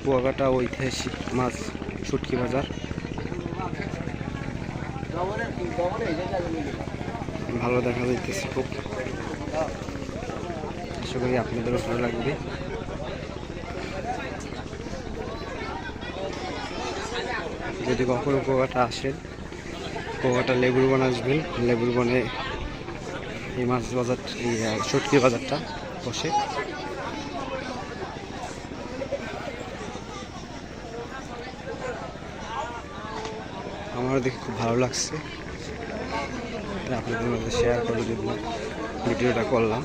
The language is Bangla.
কুয়াকাটা ঐতিহাসিক মাছ শুটকি বাজার। ভালো দেখা যাইতেছে খুব, আশা করি আপনাদেরও ভালো লাগবে। যদি কখনো কুয়াকাটা আসেন, কুয়াকাটা লেবুর বন আসবেন। লেবুর বনে এই মাছ বাজার, এই শুটকি বাজারটা বসে। আমারও দেখে খুব ভালো লাগছে, আপনাদের মধ্যে শেয়ার করে জন্য ভিডিওটা করলাম।